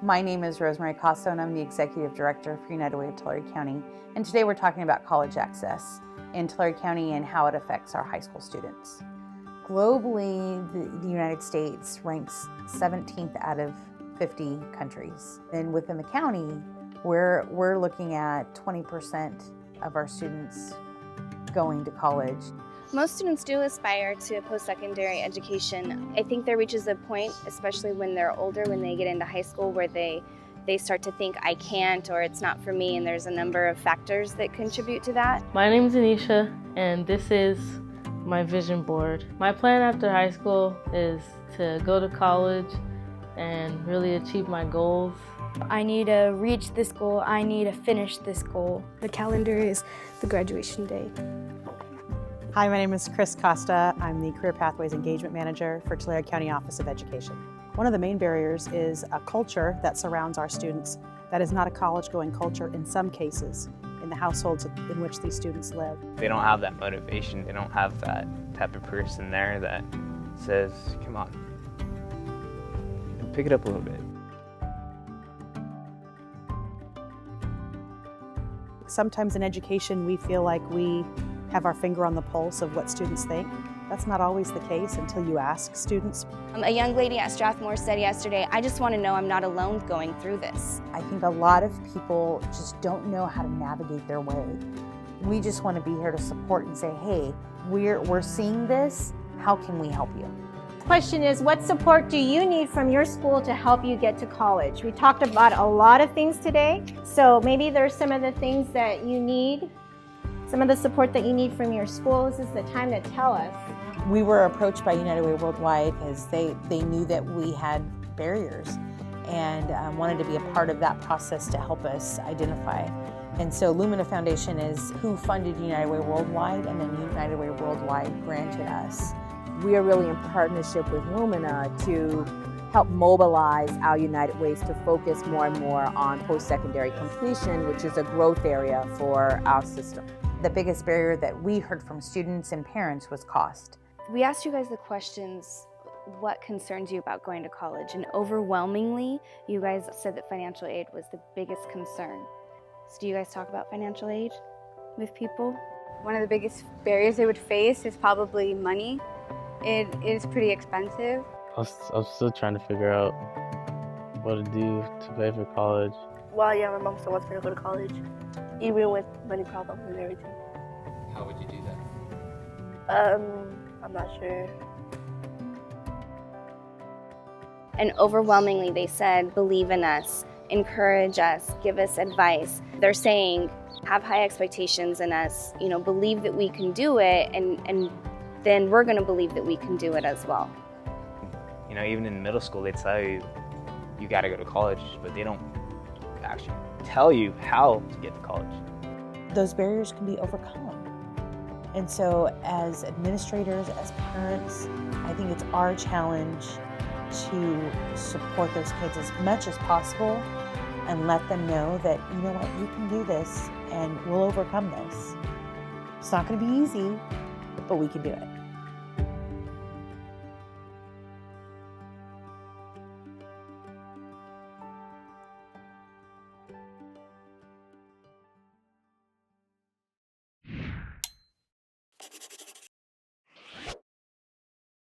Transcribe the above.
My name is Rosemary Costo, and I'm the Executive Director for United Way of Tulare County. And today we're talking about college access in Tulare County and how it affects our high school students. Globally, the United States ranks 17th out of 50 countries. And within the county, we're looking at 20% of our students going to college. Most students do aspire to a post-secondary education. I think there reaches a point, especially when they're older, when they get into high school, where they start to think, I can't, or it's not for me, and there's a number of factors that contribute to that. My name is Anisha, and this is my vision board. My plan after high school is to go to college and really achieve my goals. I need to reach this goal, I need to finish this goal. The calendar is the graduation day. Hi, my name is Chris Costa. I'm the Career Pathways Engagement Manager for Tulare County Office of Education. One of the main barriers is a culture that surrounds our students that is not a college-going culture in some cases in the households in which these students live. They don't have that motivation. They don't have that type of person there that says, come on, pick it up a little bit. Sometimes in education we feel like we have our finger on the pulse of what students think. That's not always the case until you ask students. A young lady at Strathmore said yesterday, I just want to know I'm not alone going through this. I think a lot of people just don't know how to navigate their way. We just want to be here to support and say, hey, we're seeing this, how can we help you? The question is, what support do you need from your school to help you get to college? We talked about a lot of things today, so maybe there's some of the things that you need, some of the support that you need from your school. This is the time to tell us. We were approached by United Way Worldwide because they knew that we had barriers and wanted to be a part of that process to help us identify. And so Lumina Foundation is who funded United Way Worldwide, and then United Way Worldwide granted us. We are really in partnership with Lumina to help mobilize our United Ways to focus more and more on post-secondary completion, which is a growth area for our system. The biggest barrier that we heard from students and parents was cost. We asked you guys the questions, what concerns you about going to college? And overwhelmingly, you guys said that financial aid was the biggest concern. So do you guys talk about financial aid with people? One of the biggest barriers they would face is probably money. It is pretty expensive. I'm still trying to figure out what to do to pay for college. Well, yeah, my mom still wants me to go to college, even with money problems and everything. How would you do that? I'm not sure. And overwhelmingly, they said, believe in us, encourage us, give us advice. They're saying, have high expectations in us, believe that we can do it, and then we're going to believe that we can do it as well. Even in middle school, they tell you, you got to go to college, but they don't actually tell you how to get to college. Those barriers can be overcome. And so as administrators, as parents, I think it's our challenge to support those kids as much as possible and let them know that, you know what, you can do this and we'll overcome this. It's not going to be easy, but we can do it.